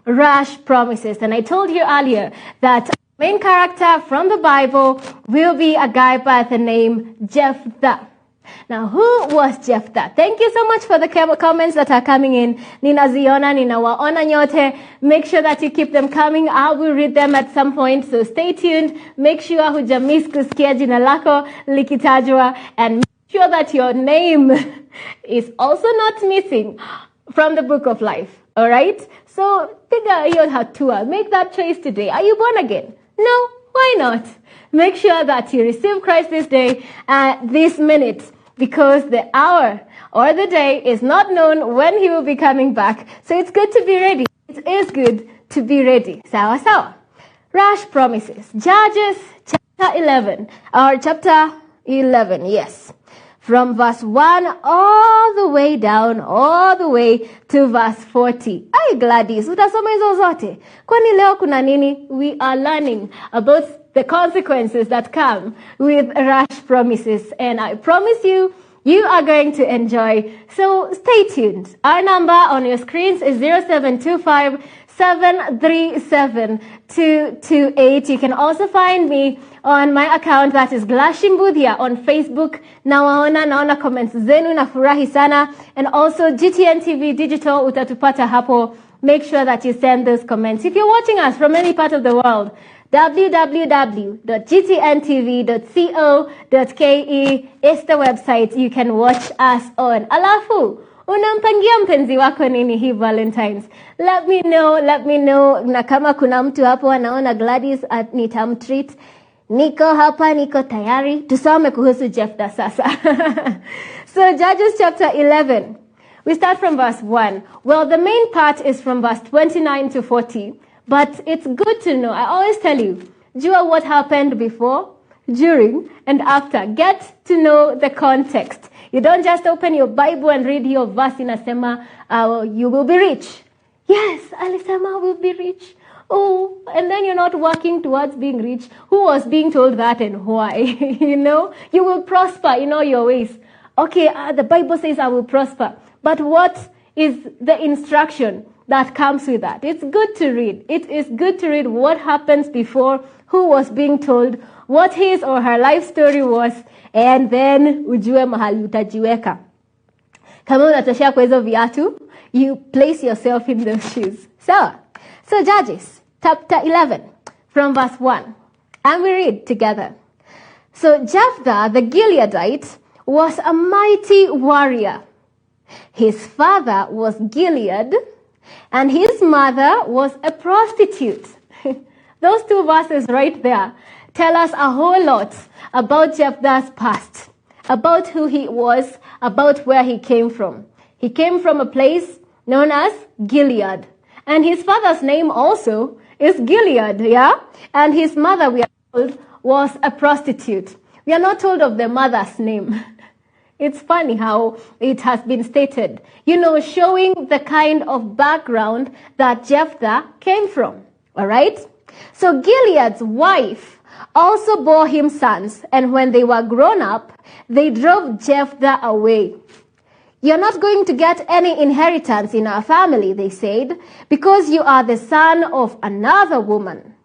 rash promises. And I told you earlier that the main character from the Bible will be a guy by the name Jephthah. Now, who was Jephthah? Thank you so much for the comments that are coming in. Ninaziona, ninawaona nyote. Make sure that you keep them coming. I will read them at some point, so stay tuned. Make sure hujamiss kusikia jina lako likitajwa, and make sure that your name is also not missing from the book of life. All right? So, piga hiyo hatua. Make that choice today. Are you born again? No? Why not? Make sure that you receive Christ this day, this minute, because the hour or the day is not known when he will be coming back. So it's good to be ready. It is good to be ready. Sawa sawa. Rash promises. Judges chapter 11, or chapter 11, yes. From verse 1 all the way down, all the way to verse 40. Ay, Gladys, utasoma hizo zote. Kwani leo kuna nini? We are learning about the consequences that come with rash promises. And I promise you, you are going to enjoy. So stay tuned. Our number on your screens is 0725 737 228. You can also find me on my account, that is Glashie Mbuthia on Facebook. Naona comments zenu, nafurahi sana. And also GTN TV Digital, utatupata hapo. Make sure that you send those comments. If you're watching us from any part of the world, www.gtntv.co.ke is the website you can watch us on. Alafu, unampangia mpenzi wako nini hii Valentine's? Let me know. Na kama kuna mtu hapo anaona Gladys nitamtreat. Niko hapa, niko tayari. Tusome kuhusu Jephthah sasa. So Judges chapter 11. We start from verse 1. Well, the main part is from verse 29 to 40. But it's good to know. I always tell you, jua what happened before, during, and after. Get to know the context. You don't just open your Bible and read your verse inasema, you will be rich. Yes, alisema will be rich. Oh, and then you're not working towards being rich. Who was being told that and why? You will prosper in all your ways. Okay, the Bible says I will prosper. But what is the instruction that comes with that? It's good to read. It is good to read what happens before, who was being told, what his or her life story was, and then ujue mahali utajiweka. Kama unatoshea kwa hizo viatu, you place yourself in those shoes. So Judges chapter 11 from verse 1. And we read together. So Jephthah the Gileadite was a mighty warrior. His father was Gilead, and his mother was a prostitute. Those two verses right there tell us a whole lot about Jephthah's past, about who he was, about where he came from. He came from a place known as Gilead. And his father's name also is Gilead, yeah? And his mother, we are told, was a prostitute. We are not told of the mother's name. It's funny how it has been stated, showing the kind of background that Jephthah came from. All right? So Gilead's wife also bore him sons, and when they were grown up, they drove Jephthah away. You're not going to get any inheritance in our family, they said, because you are the son of another woman.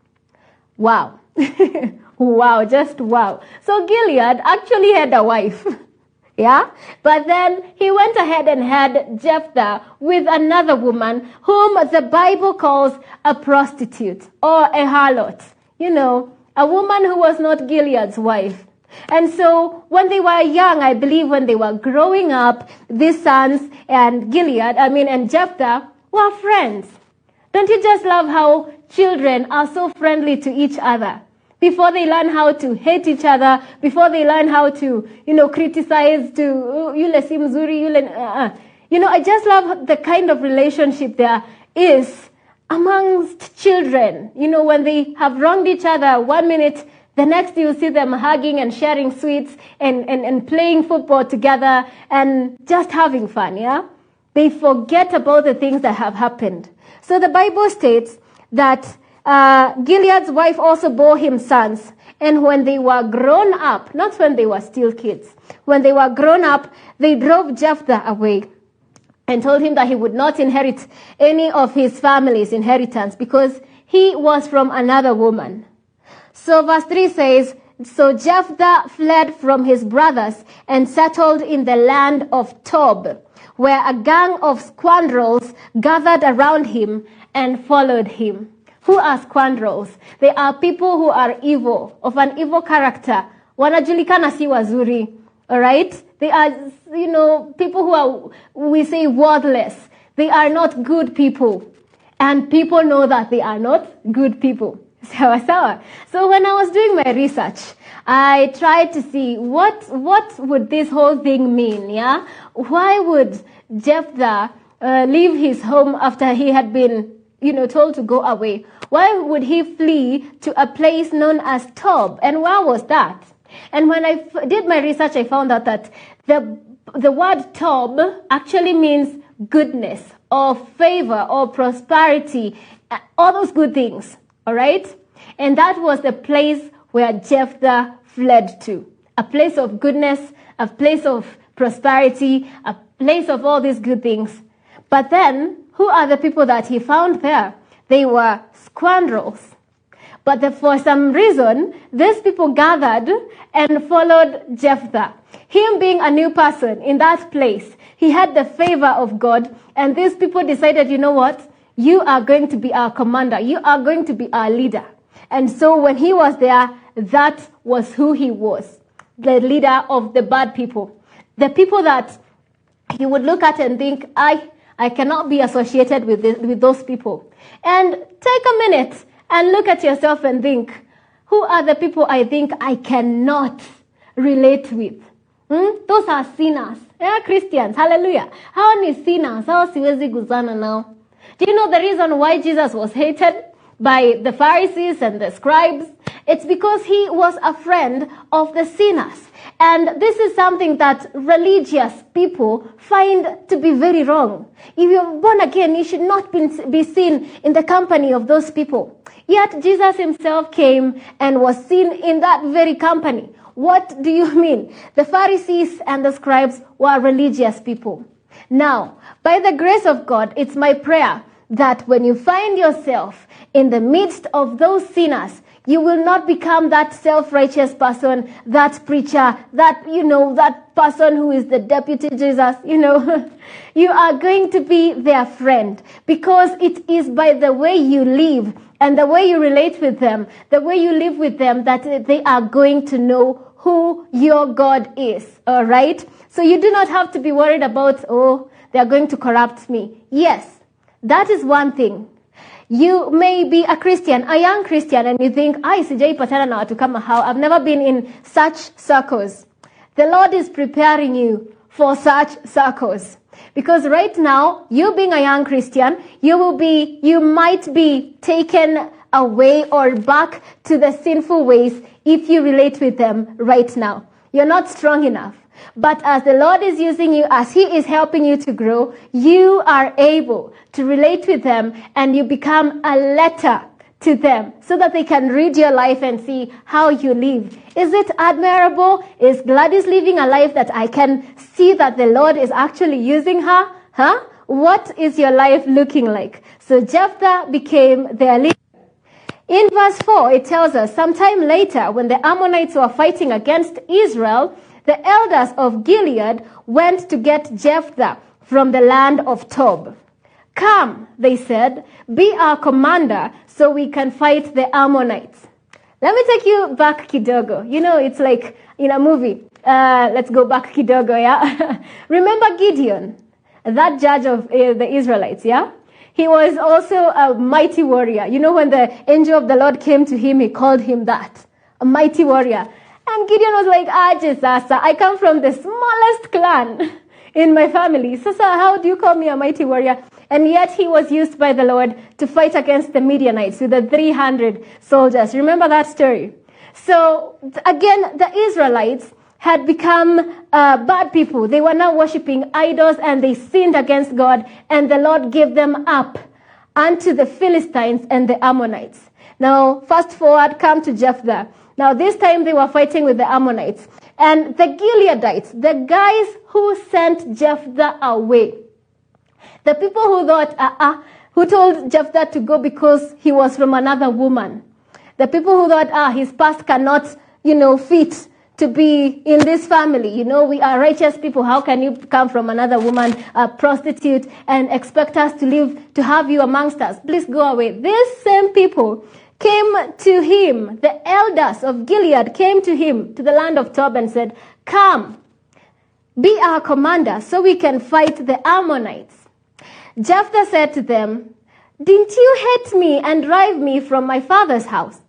Wow. Wow, just wow. So Gilead actually had a wife. Yeah? But then he went ahead and had Jephthah with another woman whom the Bible calls a prostitute or a harlot. A woman who was not Gilead's wife. And so when they were young, I believe when they were growing up, these sons and and Jephthah were friends. Don't you just love how children are so friendly to each other? Before they learn how to hate each other, before they learn how to, criticize, yule si mzuri, I just love the kind of relationship there is amongst children. When they have wronged each other 1 minute, the next you see them hugging and sharing sweets and playing football together and just having fun, yeah? They forget about the things that have happened. So the Bible states that Gilead's wife also bore him sons. And when they were grown up, not when they were still kids, when they were grown up, they drove Jephthah away. and told him that he would not inherit any of his family's inheritance because he was from another woman. So verse 3 says, so Jephthah fled from his brothers and settled in the land of Tob, where a gang of scoundrels gathered around him and followed him. Who are scoundrels? They are people who are evil, of an evil character. Wanajulikana si wazuri. Alright? They are, people who are, we say, worthless. They are not good people. And people know that they are not good people. So when I was doing my research, I tried to see what would this whole thing mean, yeah? Why would Jephthah leave his home after he had been, told to go away? Why would he flee to a place known as Tob? And where was that? And when I did my research, I found out that the word Tob actually means goodness or favor or prosperity, all those good things. All right? And that was the place where Jephthah fled to. A place of goodness, a place of prosperity, a place of all these good things. But then, who are the people that he found there? They were scoundrels. But for some reason, these people gathered and followed Jephthah. Him being a new person in that place, he had the favor of God. And these people decided, you know what? You are going to be our commander. You are going to be our leader. And so when he was there, that was who he was. The leader of the bad people. The people that he would look at and think, I cannot be associated with those people. And take a minute and look at yourself and think, who are the people I think I cannot relate with? Those are sinners. Yeah, Christians. Hallelujah. How many sinners? How siwezi guzana now? Do you know the reason why Jesus was hated by the Pharisees and the scribes? It's because he was a friend of the sinners. And this is something that religious people find to be very wrong. If you're born again, you should not be seen in the company of those people. Yet Jesus himself came and was seen in that very company. What do you mean? The Pharisees and the scribes were religious people. Now, by the grace of God, it's my prayer that when you find yourself in the midst of those sinners, you will not become that self-righteous person, that preacher, that person who is the deputy Jesus, You are going to be their friend because it is by the way you live and the way you relate with them, the way you live with them, that they are going to know who your God is. All right? So you do not have to be worried about, they are going to corrupt me. Yes, that is one thing. You may be a Christian, a young Christian, and you think, sijai patana na watu kama hao. I've never been in such circles. The Lord is preparing you for such circles. Because right now, you being a young Christian, you might be taken away or back to the sinful ways if you relate with them right now. You're not strong enough. But as the Lord is using you, as He is helping you to grow, you are able to relate with them and you become a letter to them so that they can read your life and see how you live. Is it admirable? Is Gladys living a life that I can see that the Lord is actually using her? What is your life looking like? So Jephthah became their leader. In verse 4, it tells us, sometime later, when the Ammonites were fighting against Israel, the elders of Gilead went to get Jephthah from the land of Tob. Come, they said, be our commander so we can fight the Ammonites. Let me take you back kidogo. It's like in a movie. Let's go back kidogo, yeah? Remember Gideon, that judge of the Israelites, yeah? He was also a mighty warrior. When the angel of the Lord came to him, he called him that, a mighty warrior. And Gideon was like, Sasa, I come from the smallest clan in my family. Sasa, how do you call me a mighty warrior? And yet he was used by the Lord to fight against the Midianites with the 300 soldiers. Remember that story? So again, the Israelites had become bad people. They were now worshipping idols and they sinned against God, and the Lord gave them up unto the Philistines and the Ammonites. Now, fast forward, come to Jephthah. Now, this time they were fighting with the Ammonites. And the Gileadites, the guys who sent Jephthah away, The people who thought, who told Jephthah to go because he was from another woman. The people who thought, his past cannot, fit to be in this family. We are righteous people. How can you come from another woman, a prostitute, and expect us to have you amongst us? Please go away. These same people came to him. The elders of Gilead came to him, to the land of Tob, and said, come, be our commander so we can fight the Ammonites. Jephthah said to them, didn't you hate me and drive me from my father's house?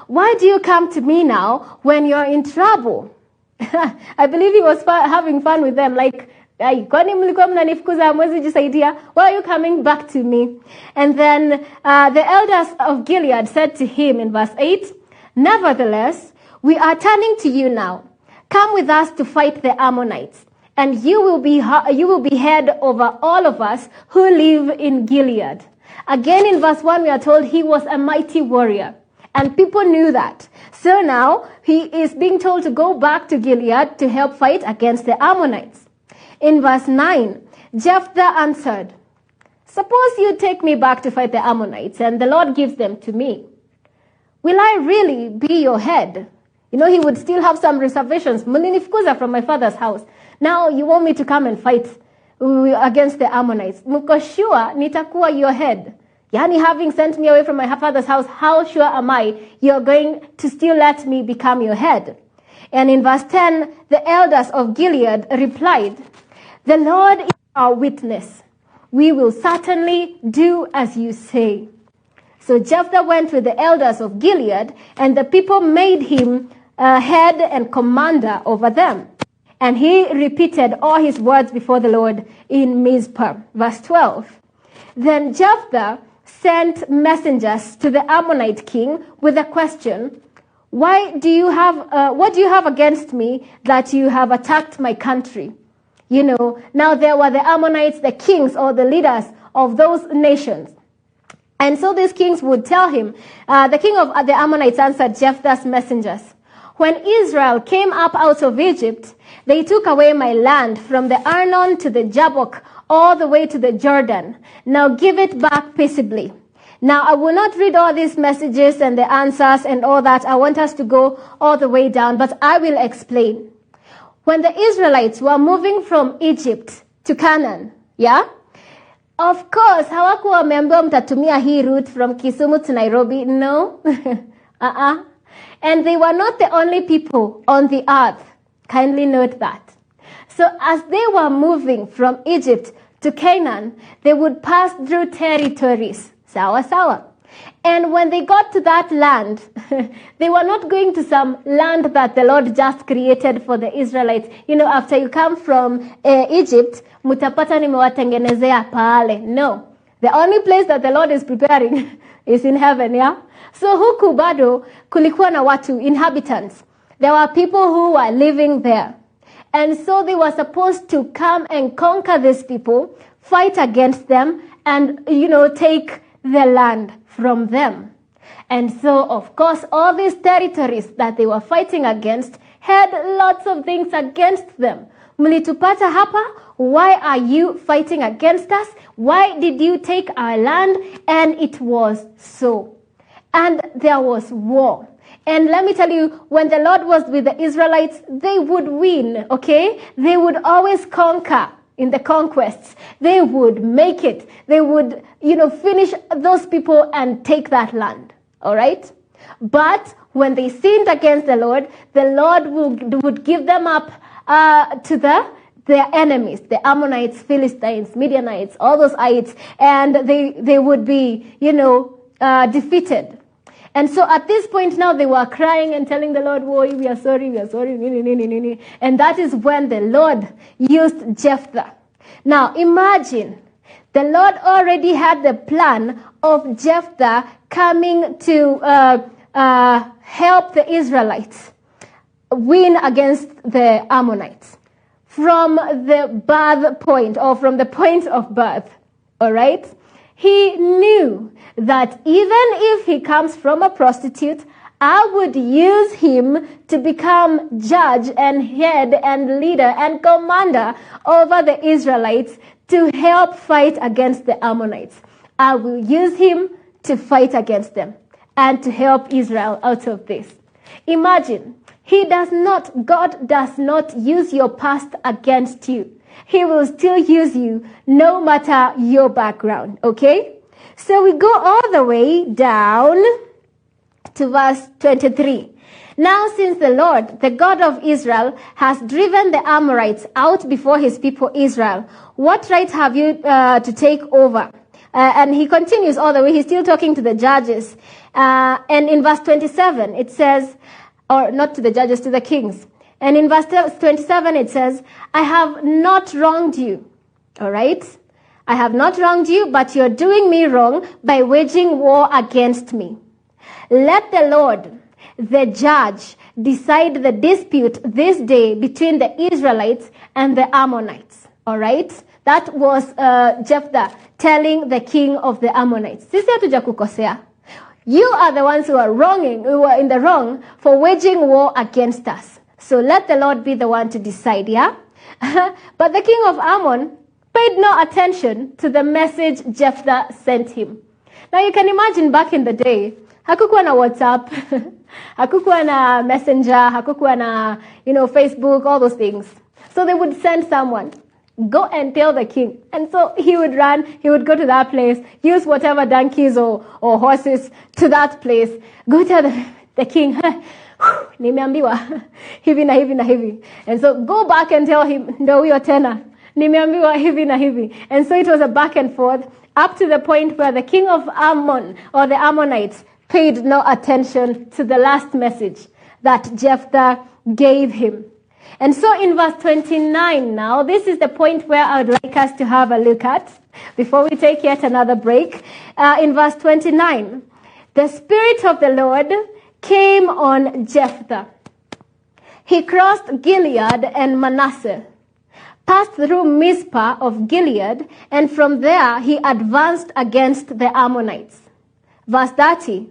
Why do you come to me now when you're in trouble? I believe he was having fun with them, like, kwani mlikuwa mnanifukuza hamwezi jisaidia? Why are you coming back to me? And then the elders of Gilead said to him in verse 8, nevertheless, we are turning to you now. Come with us to fight the Ammonites, and you will be head over all of us who live in Gilead. Again in verse 1 we are told he was a mighty warrior. And people knew that. So now he is being told to go back to Gilead to help fight against the Ammonites. In verse 9, Jephthah answered, suppose you take me back to fight the Ammonites and the Lord gives them to me. Will I really be your head? He would still have some reservations. Mulinifukuza from my father's house. Now you want me to come and fight against the Ammonites. Mko sure nitakuwa your head? Yani, having sent me away from my father's house, how sure am I you're going to still let me become your head? And in verse 10, the elders of Gilead replied, the Lord is our witness. We will certainly do as you say. So Jephthah went with the elders of Gilead, and the people made him head and commander over them. And he repeated all his words before the Lord in Mizpah. Verse 12. Then Jephthah sent messengers to the Ammonite king with a question, what do you have against me that you have attacked my country? Now there were the Ammonites, the kings or the leaders of those nations. And so these kings would tell him, the king of the Ammonites answered Jephthah's messengers, when Israel came up out of Egypt, they took away my land from the Arnon to the Jabbok, all the way to the Jordan. Now give it back peaceably. Now I will not read all these messages and the answers and all that. I want us to go all the way down, but I will explain. When the Israelites were moving from Egypt to Canaan, of course, hawakuwa wameambiwa mtatumia hii route from Kisumu to Nairobi. No. And they were not the only people on the earth. Kindly note that. So as they were moving from Egypt to Canaan, they would pass through territories. Sawa sawa. And when they got to that land, they were not going to some land that the Lord just created for the Israelites. After you come from Egypt, mutapata nimewatengenezea pale. No. The only place that the Lord is preparing is in heaven, So huku bado kulikuwa na watu, inhabitants. There were people who were living there. And so they were supposed to come and conquer these people, fight against them, and, take the land from them. And so, of course, all these territories that they were fighting against had lots of things against them. Mlitupata hapa? Why are you fighting against us? Why did you take our land? And it was so. And there was war. And let me tell you, when the Lord was with the Israelites, they would win, okay? They would always conquer in the conquests. They would make it. They would, finish those people and take that land, all right? But when they sinned against the Lord would give them up to their enemies, the Ammonites, Philistines, Midianites, all those ites, and they would be, defeated. And so at this point now they were crying and telling the Lord, "Whoa, we are sorry. And that is when the Lord used Jephthah. Now imagine, the Lord already had the plan of Jephthah coming to help the Israelites win against the Ammonites from the birth point, or from the point of birth. All right? He knew that even if he comes from a prostitute, I would use him to become judge and head and leader and commander over the Israelites to help fight against the Ammonites. I will use him to fight against them and to help Israel out of this. Imagine, God does not use your past against you. He will still use you no matter your background, okay? So we go all the way down to verse 23. Now since the Lord, the God of Israel, has driven the Amorites out before his people Israel, what right have you to take over? And he continues all the way. He's still talking to the judges. And in verse 27, it says, or not to the judges, to the kings. And in verse 27, it says, I have not wronged you. All right? I have not wronged you, but you're doing me wrong by waging war against me. Let the Lord, the judge, decide the dispute this day between the Israelites and the Ammonites. All right? That was Jephthah telling the king of the Ammonites. Sisi hatujakukosea. You are the ones who are in the wrong for waging war against us. So let the Lord be the one to decide, yeah? But the king of Ammon paid no attention to the message Jephthah sent him. Now you can imagine back in the day, hakukuwa na WhatsApp, hakukuwa na Messenger, hakukuwa na, Facebook, all those things. So they would send someone, go and tell the king. And so he would run, he would go to that place, use whatever donkeys or horses to that place, go tell the king, nimeambiwa hivi na hivi na hivi. And so go back and tell him, ndo huyo tena, nimeambiwa hivi na hivi. And so it was a back and forth up to the point where the king of Ammon, or the Ammonites, paid no attention to the last message that Jephthah gave him. And so in verse 29 now, this is the point where I would like us to have a look at before we take yet another break. In verse 29, the Spirit of the Lord came on Jephthah. He crossed Gilead and Manasseh, passed through Mizpah of Gilead, and from there he advanced against the Ammonites. Verse 30,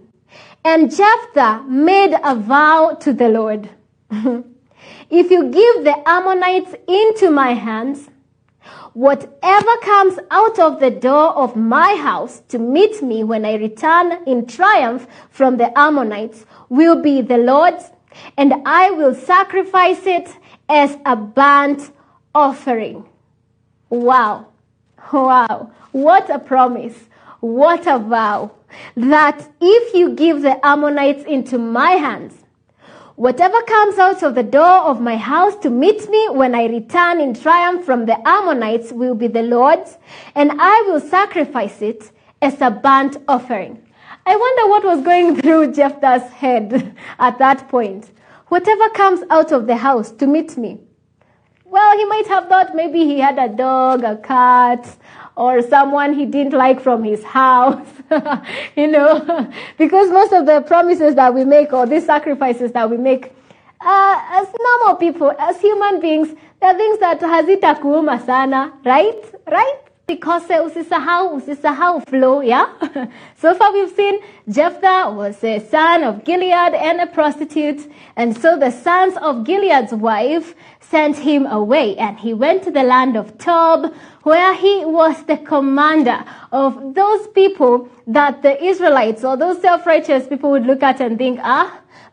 and Jephthah made a vow to the Lord. If you give the Ammonites into my hands, whatever comes out of the door of my house to meet me when I return in triumph from the Ammonites will be the Lord's, and I will sacrifice it as a burnt offering. Wow. Wow. What a promise. What a vow. That if you give the Ammonites into my hands, whatever comes out of the door of my house to meet me when I return in triumph from the Ammonites will be the Lord's, and I will sacrifice it as a burnt offering. I wonder what was going through Jephthah's head at that point. Whatever comes out of the house to meet me. Well, he might have thought maybe he had a dog, a cat, or someone he didn't like from his house, because most of the promises that we make or these sacrifices that we make, as normal people, as human beings, there are things that hazitakuuma sana, right? Because usisahau flow, yeah? So far we've seen Jephthah was a son of Gilead and a prostitute, and so the sons of Gilead's wife sent him away, and he went to the land of Tob, where he was the commander of those people that the Israelites or those self-righteous people would look at and think,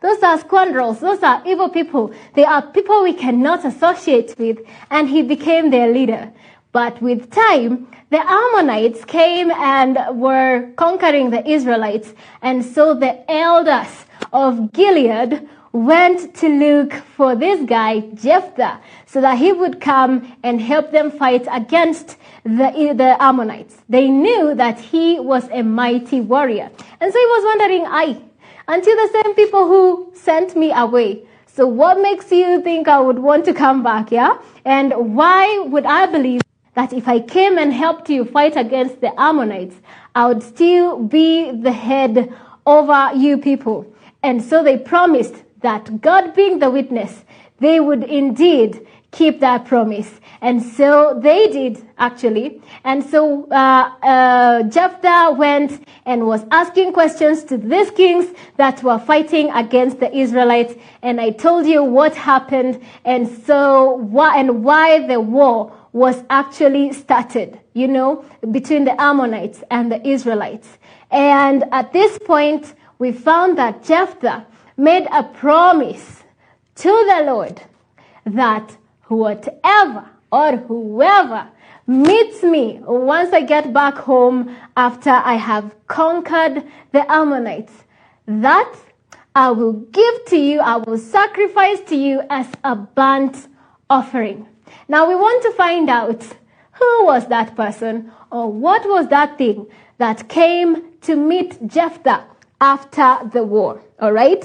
those are scoundrels, those are evil people. They are people we cannot associate with, and he became their leader. But with time, the Ammonites came and were conquering the Israelites, and so the elders of Gilead went to look for this guy, Jephthah, so that he would come and help them fight against the Ammonites. They knew that he was a mighty warrior. And so he was wondering, until the same people who sent me away. So what makes you think I would want to come back, yeah? And why would I believe that if I came and helped you fight against the Ammonites, I would still be the head over you people? And so they promised that, God being the witness, they would indeed keep that promise. And so they did, actually. And so Jephthah went and was asking questions to these kings that were fighting against the Israelites. And I told you what happened, and so why the war was actually started, between the Ammonites and the Israelites. And at this point, we found that Jephthah made a promise to the Lord that whatever or whoever meets me once I get back home after I have conquered the Ammonites, that I will give to you, I will sacrifice to you as a burnt offering. Now we want to find out who was that person, or what was that thing that came to meet Jephthah after the war. All right?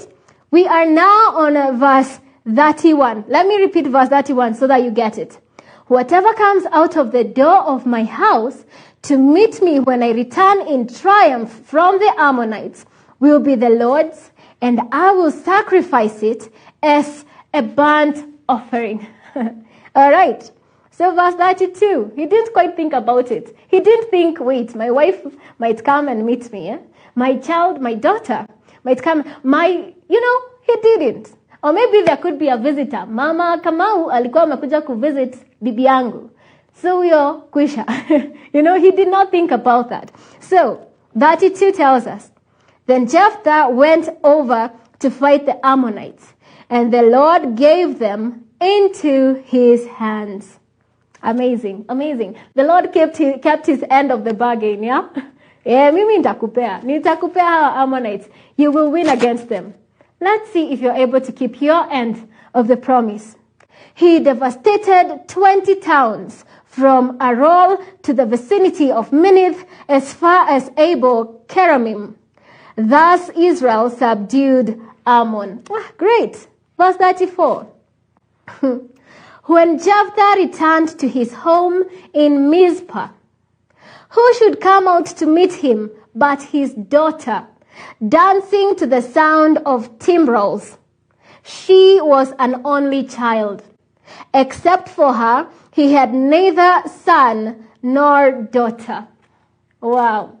We are now on verse 31. Let me repeat verse 31 so that you get it. Whatever comes out of the door of my house to meet me when I return in triumph from the Ammonites will be the Lord's, and I will sacrifice it as a burnt offering. All right. So verse 32, he didn't quite think about it. He didn't think, wait, my wife might come and meet me. Eh? My child, my daughter might come. He didn't. Or maybe there could be a visitor. Mama Kamau alikuwa amekuja kuvisit bibi yangu. So huyo kwisha. He did not think about that. So 32 tells us, then Jephthah went over to fight the Ammonites, and the Lord gave them into his hands. Amazing, amazing. The Lord kept his end of the bargain, yeah? Mimi nitakupea hawa Ammonites. You will win against them. Let's see if you're able to keep your end of the promise. He devastated 20 towns from Arol to the vicinity of Minnith as far as Abel Keramim. Thus Israel subdued Ammon. Great. Verse 34. When Jephthah returned to his home in Mizpah, who should come out to meet him but his daughter, dancing to the sound of timbrels? She was an only child. Except for her, he had neither son nor daughter. Wow.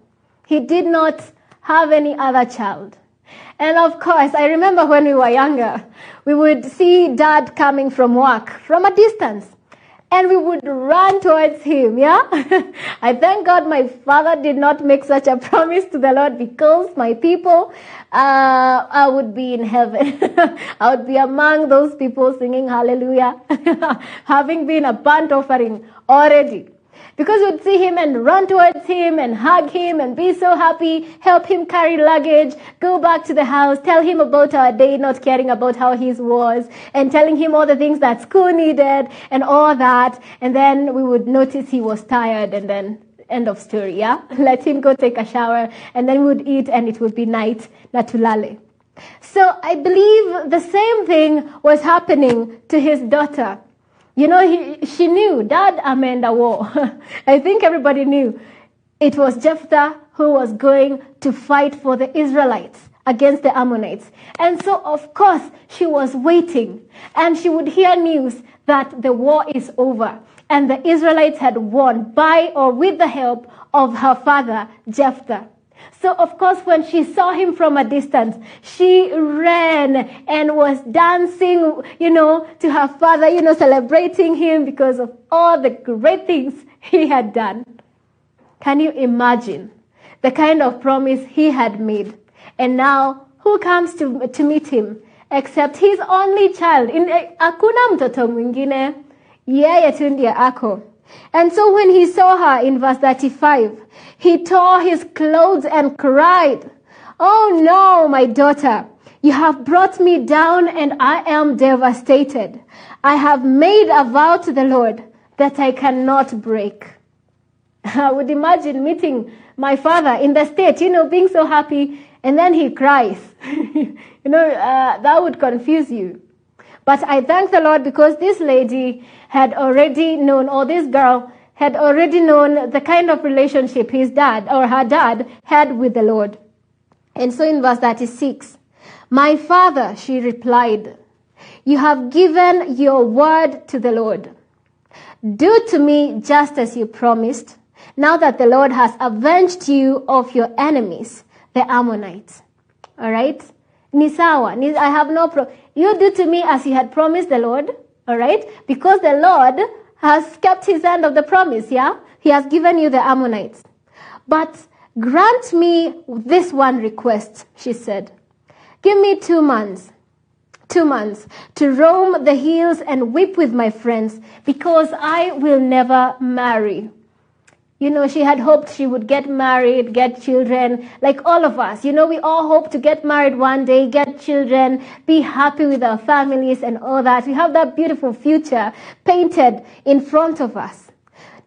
He did not have any other child. And of course, I remember when we were younger, we would see dad coming from work from a distance, and we would run towards him, yeah? I thank God my father did not make such a promise to the Lord, because my people, I would be in heaven. I would be among those people singing hallelujah, having been a burnt offering already. Because we'd see him and run towards him and hug him and be so happy, help him carry luggage, go back to the house, tell him about our day, not caring about how his was, and telling him all the things that school needed and all that. And then we would notice he was tired, and then end of story, yeah? Let him go take a shower, and then we would eat, and it would be night, natulale. So I believe the same thing was happening to his daughter. She knew dad ameenda war. I think everybody knew it was Jephthah who was going to fight for the Israelites against the Ammonites. And so, of course, she was waiting, and she would hear news that the war is over and the Israelites had won by or with the help of her father, Jephthah. So, of course, when she saw him from a distance, she ran and was dancing, to her father, celebrating him because of all the great things he had done. Can you imagine the kind of promise he had made? And now, who comes to meet him except his only child? Hakuna mtoto mwingine, yeye tu ndiye ako. And so when he saw her in verse 35, he tore his clothes and cried, "Oh no, my daughter, you have brought me down and I am devastated. I have made a vow to the Lord that I cannot break." I would imagine meeting my father in the state, being so happy, and then he cries. That would confuse you. But I thank the Lord, because this lady had already known, or this girl had already known, the kind of relationship his dad or her dad had with the Lord. And so in verse 36, "My father," she replied, "you have given your word to the Lord. Do to me just as you promised, now that the Lord has avenged you of your enemies, the Ammonites." All right? Ni sawa. I have no problem. You do to me as you had promised the Lord. All right? Because the Lord has kept his end of the promise, yeah? He has given you the Ammonites. But grant me this one request, she said. Give me 2 months. 2 months to roam the hills and weep with my friends, because I will never marry. You know, she had hoped she would get married, get children, like all of us. You know, we all hope to get married one day, get children, be happy with our families and all that. We have that beautiful future painted in front of us.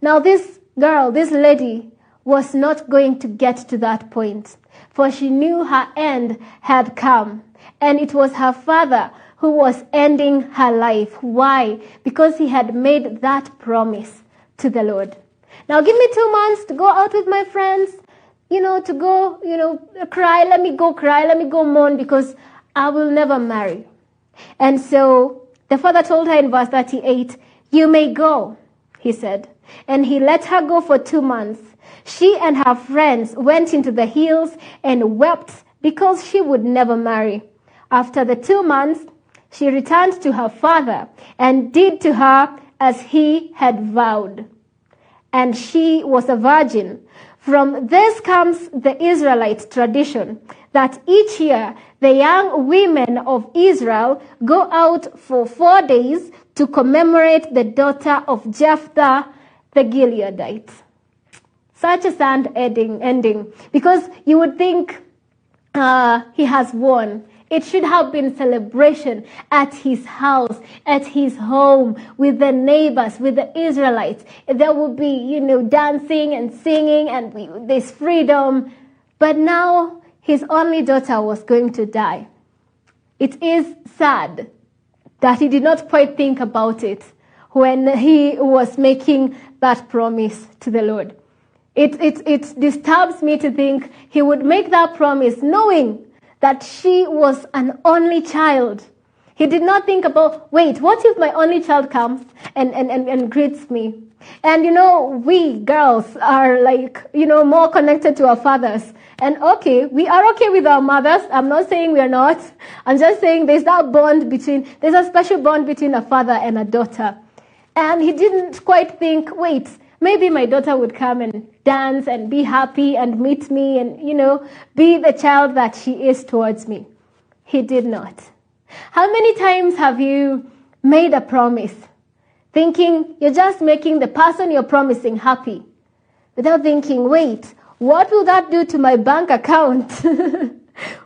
Now, this girl, this lady, was not going to get to that point, for she knew her end had come. And it was her father who was ending her life. Why? Because he had made that promise to the Lord. Now give me 2 months to go out with my friends, to go, cry. Let me go cry. Let me go mourn, because I will never marry. And so the father told her in verse 38, you may go, he said. And he let her go for 2 months. She and her friends went into the hills and wept because she would never marry. After the 2 months, she returned to her father and did to her as he had vowed. And she was a virgin. From this comes the Israelite tradition that each year the young women of Israel go out for 4 days to commemorate the daughter of Jephthah the Gileadite. Such a sad ending, because you would think he has won. It should have been celebration at his house, at his home, with the neighbors, with the Israelites. There would be, dancing and singing and this freedom. But now his only daughter was going to die. It is sad that he did not quite think about it when he was making that promise to the Lord. It disturbs me to think he would make that promise knowing that she was an only child. He did not think about, wait, what if my only child comes and greets me? And we girls are more connected to our fathers. And okay, we are okay with our mothers. I'm not saying we are not. I'm just saying there's a special bond between a father and a daughter. And he didn't quite think, wait, maybe my daughter would come and dance and be happy and meet me and, be the child that she is towards me. He did not. How many times have you made a promise thinking you're just making the person you're promising happy, without thinking, wait, what will that do to my bank account?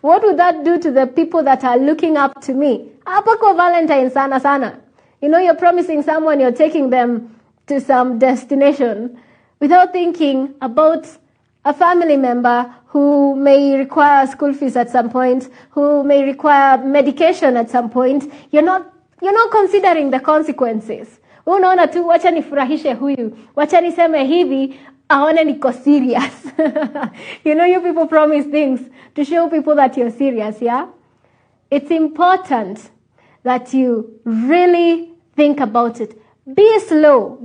What would that do to the people that are looking up to me? Hapa kwa Valentine sana sana. You're promising someone you're taking them to some destination without thinking about a family member who may require school fees at some point, who may require medication at some point. You're not considering the consequences. Unaona tu, wacha nifurahishe huyu, wacha niseme hivi, aone niko serious. You people promise things to show people that you're serious, yeah? It's important that you really think about it. Be slow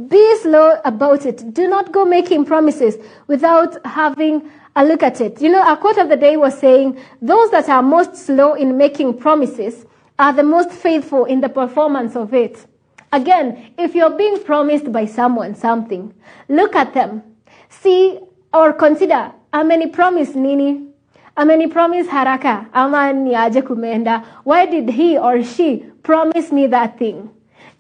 about it. Do not go making promises without having a look at it. A quote of the day was saying, those that are most slow in making promises are the most faithful in the performance of it. Again, if you're being promised by someone something, look at them. See or consider, amenipromise nini? Amenipromise haraka? Ama ni aje kumeenda? Why did he or she promise me that thing?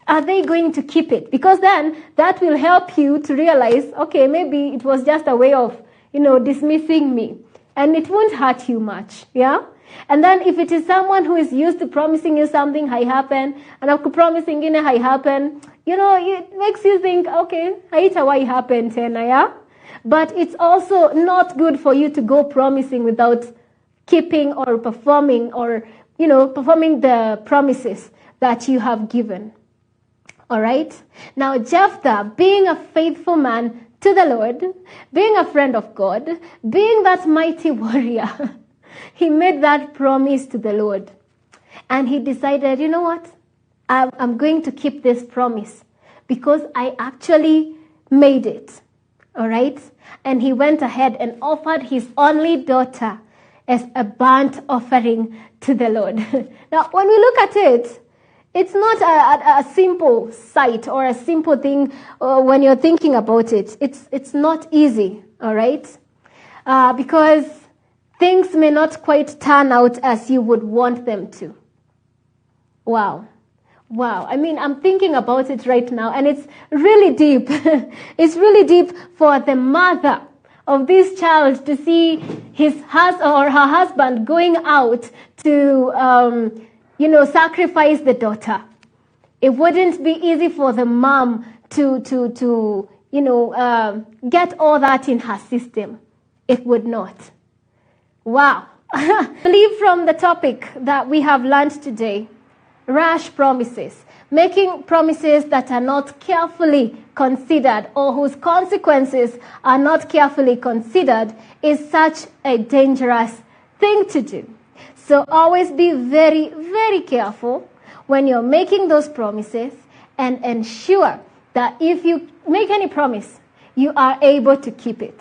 Are they going to keep it? Because then that will help you to realize, okay, maybe it was just a way of, dismissing me. And it won't hurt you much, yeah? And then if it is someone who is used to promising you something, hai happen, and aku promising ingine hai happen, it makes you think, okay, haitawahi happen tena, yeah? But it's also not good for you to go promising without keeping or performing performing the promises that you have given. All right? Now, Jephthah, being a faithful man to the Lord, being a friend of God, being that mighty warrior, he made that promise to the Lord. And he decided, you know what? I'm going to keep this promise because I actually made it. All right? And he went ahead and offered his only daughter as a burnt offering to the Lord. Now, when we look at it, It's not a simple sight or a simple thing when you're thinking about it. It's not easy, all right? Because things may not quite turn out as you would want them to. Wow. I mean, I'm thinking about it right now, and it's really deep. It's really deep for the mother of this child to see her husband going out to, sacrifice the daughter. It wouldn't be easy for the mom to get all that in her system. It would not. Wow. I believe from the topic that we have learned today, rash promises, making promises that are not carefully considered or whose consequences are not carefully considered, is such a dangerous thing to do. So always be very, very careful when you're making those promises, and ensure that if you make any promise, you are able to keep it.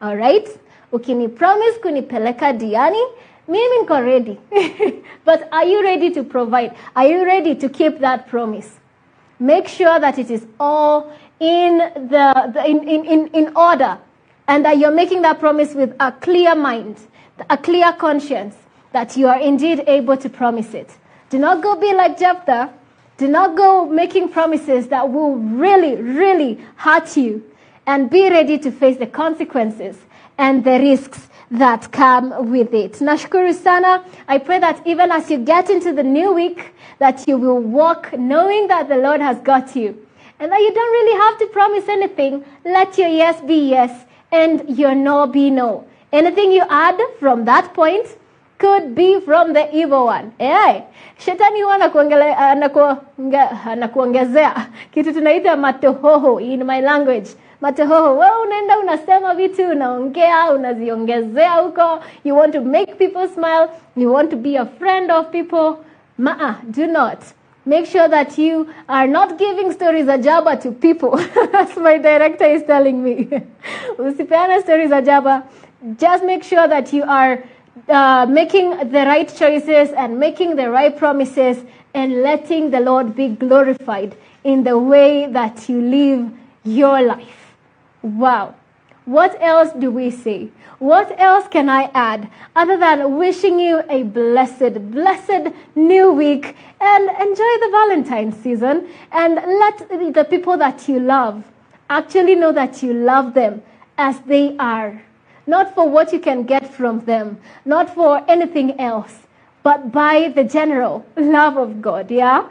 All right? Ukini promise kunipeleka diani, mimi niko ready. But are you ready to provide? Are you ready to keep that promise? Make sure that it is all in order, and that you're making that promise with a clear mind, a clear conscience, that you are indeed able to promise it. Do not go be like Jephthah. Do not go making promises that will really, really hurt you, and be ready to face the consequences and the risks that come with it. Nashukuru sana. I pray that even as you get into the new week, that you will walk knowing that the Lord has got you, and that you don't really have to promise anything. Let your yes be yes and your no be no. Anything you add from that point could be from the evil one. Shetani huwa anakuongezea kitu tunaita matohoho in my language. Matohoho, wewe unaenda unasema vitu, unaongea, unaziongezea huko. You want to make people smile. You want to be a friend of people. Do not. Make sure that you are not giving stories ajaba to people. As my director is telling me. Usipeane stories ajaba. Just make sure that you are making the right choices and making the right promises, and letting the Lord be glorified in the way that you live your life. Wow. What else do we say? What else can I add other than wishing you a blessed new week, and enjoy the Valentine's season, and let the people that you love actually know that you love them as they are. Not for what you can get from them, not for anything else, but by the general love of God, yeah?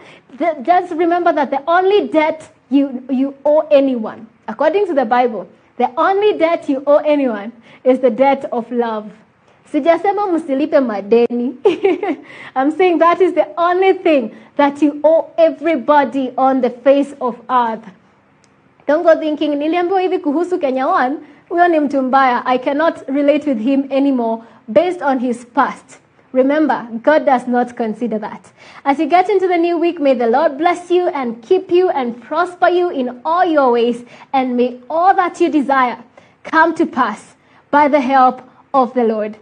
Just remember that the only debt you owe anyone, according to the Bible, the only debt you owe anyone is the debt of love. Sijasema msilipe madeni. I'm saying that is the only thing that you owe everybody on the face of earth. Don't go thinking, niliambiwa hivi kuhusu Kenya 1, huyo ni mtu mbaya, I cannot relate with him anymore based on his past. Remember, God does not consider that. As you get into the new week, may the Lord bless you and keep you and prosper you in all your ways, and may all that you desire come to pass by the help of the Lord.